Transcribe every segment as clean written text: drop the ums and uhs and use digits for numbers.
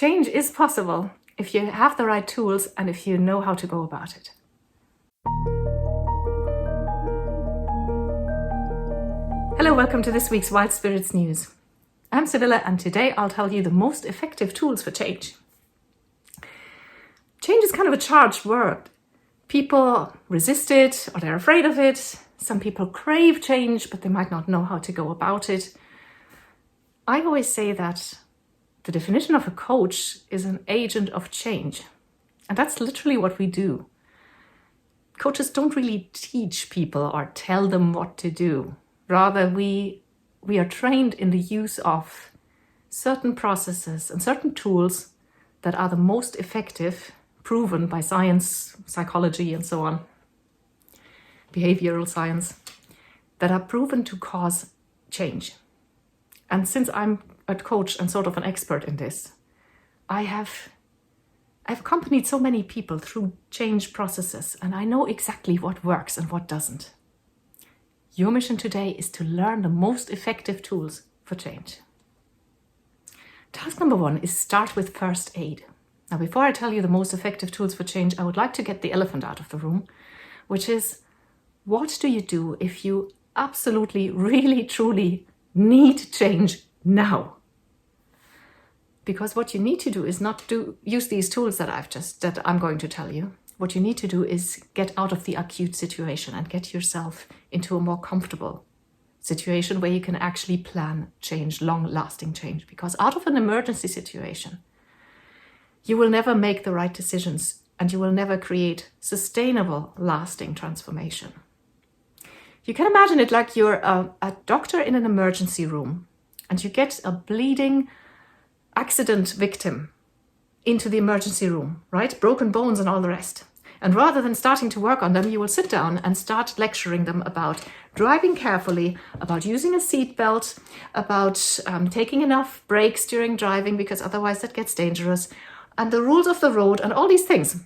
Change is possible if you have the right tools and if you know how to go about it. Hello, welcome to this week's Wild Spirits News. I'm Sibylla, and today I'll tell you the most effective tools for change. Change is kind of a charged word. People resist it or they're afraid of it. Some people crave change, but they might not know how to go about it. I always say that the definition of a coach is an agent of change. And that's literally what we do. Coaches don't really teach people or tell them what to do. Rather, we are trained in the use of certain processes and certain tools that are the most effective, proven by science, psychology, and so on, behavioral science, that are proven to cause change. And since I'm a coach and sort of an expert in this, I've accompanied so many people through change processes, and I know exactly what works and what doesn't. Your mission today is to learn the most effective tools for change. Task number 1 is start with first aid. Now, before I tell you the most effective tools for change, I would like to get the elephant out of the room, which is, what do you do if you absolutely, really, truly need change now? Because what you need to do is not use these tools that I'm going to tell you. What you need to do is get out of the acute situation and get yourself into a more comfortable situation where you can actually plan change, long-lasting change. Because out of an emergency situation, you will never make the right decisions and you will never create sustainable, lasting transformation. You can imagine it like you're a doctor in an emergency room and you get a bleeding accident victim into the emergency room, right? Broken bones and all the rest. And rather than starting to work on them, you will sit down and start lecturing them about driving carefully, about using a seatbelt, about taking enough breaks during driving because otherwise that gets dangerous, and the rules of the road and all these things.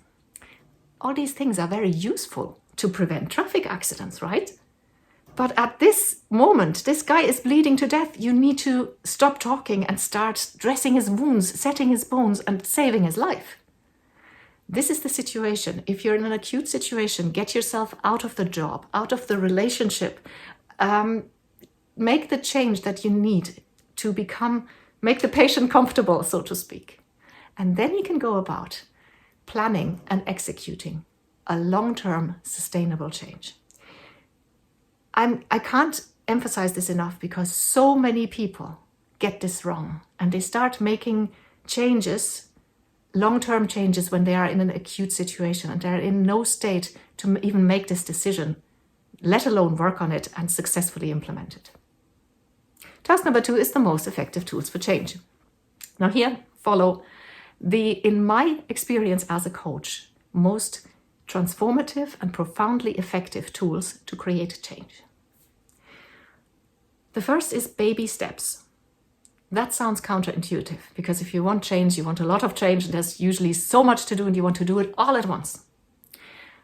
All these things are very useful to prevent traffic accidents, right? But at this moment, this guy is bleeding to death. You need to stop talking and start dressing his wounds, setting his bones, and saving his life. This is the situation. If you're in an acute situation, get yourself out of the job, out of the relationship. Make the change that you need to make the patient comfortable, so to speak. And then you can go about planning and executing a long-term sustainable change. I can't emphasize this enough because so many people get this wrong and they start making changes, long-term changes, when they are in an acute situation and they're in no state to even make this decision, let alone work on it and successfully implement it. Task number 2 is the most effective tools for change. Now here follow in my experience as a coach, most transformative and profoundly effective tools to create change. The first is baby steps. That sounds counterintuitive because if you want change, you want a lot of change, and there's usually so much to do and you want to do it all at once.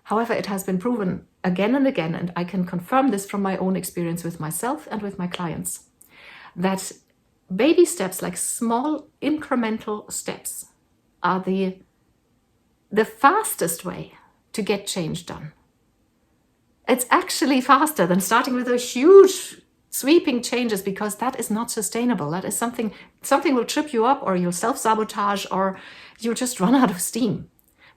However, it has been proven again and again, and I can confirm this from my own experience with myself and with my clients, that baby steps, like small incremental steps, are the fastest way to get change done. It's actually faster than starting with a huge sweeping changes, because that is not sustainable. That is something will trip you up, or you'll self-sabotage, or you'll just run out of steam.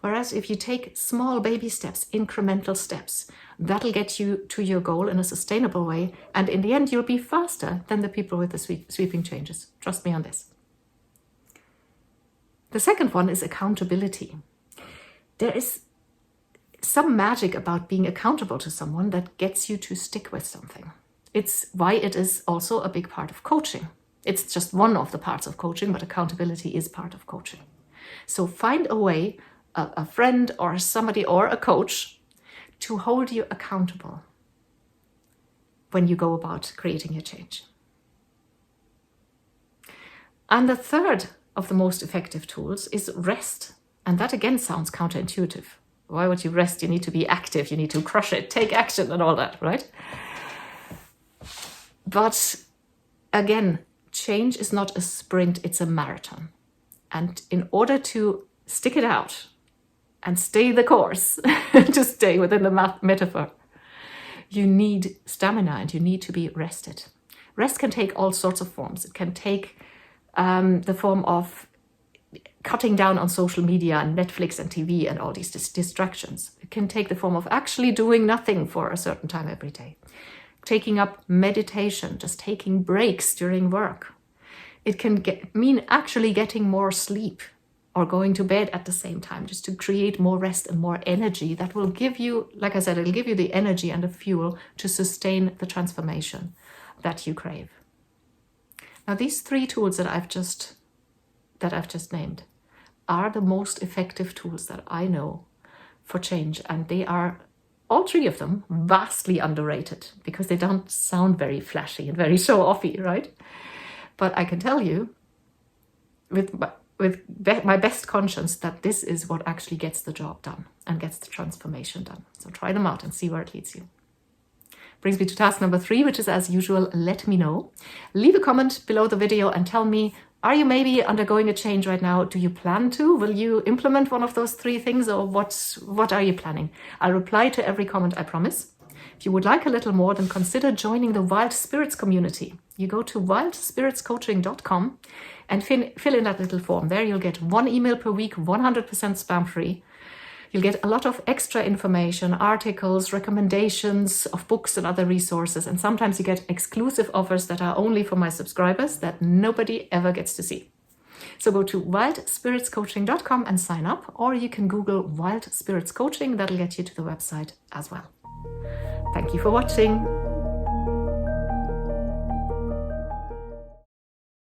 Whereas if you take small baby steps, incremental steps, that'll get you to your goal in a sustainable way. And in the end, you'll be faster than the people with the sweeping changes. Trust me on this. The second one is accountability. There is some magic about being accountable to someone that gets you to stick with something. It's why it is also a big part of coaching. It's just one of the parts of coaching, but accountability is part of coaching. So find a way, a friend or somebody or a coach, to hold you accountable when you go about creating your change. And the third of the most effective tools is rest. And that again sounds counterintuitive. Why would you rest? You need to be active, you need to crush it, take action and all that, right? But again, change is not a sprint, it's a marathon. And in order to stick it out and stay the course, to stay within the metaphor, you need stamina and you need to be rested. Rest can take all sorts of forms. It can take the form of cutting down on social media and Netflix and TV and all these distractions. It can take the form of actually doing nothing for a certain time every day. Taking up meditation, just taking breaks during work. It can mean actually getting more sleep or going to bed at the same time, just to create more rest and more energy that will give you, like I said, it'll give you the energy and the fuel to sustain the transformation that you crave. Now, these 3 tools that I've just named are the most effective tools that I know for change, and they are, all 3 of them, vastly underrated because they don't sound very flashy and very show-offy, right? But I can tell you with my best conscience that this is what actually gets the job done and gets the transformation done. So try them out and see where it leads you. Brings me to task number 3, which is, as usual, let me know. Leave a comment below the video and tell me, are you maybe undergoing a change right now? Do you plan to? Will you implement one of those 3 things, or what are you planning? I'll reply to every comment, I promise. If you would like a little more, then consider joining the Wild Spirits community. You go to wildspiritscoaching.com and fill in that little form. There you'll get 1 email per week, 100% spam free. You'll get a lot of extra information, articles, recommendations of books and other resources. And sometimes you get exclusive offers that are only for my subscribers that nobody ever gets to see. So go to wildspiritscoaching.com and sign up, or you can Google Wild Spirits Coaching. That'll get you to the website as well. Thank you for watching.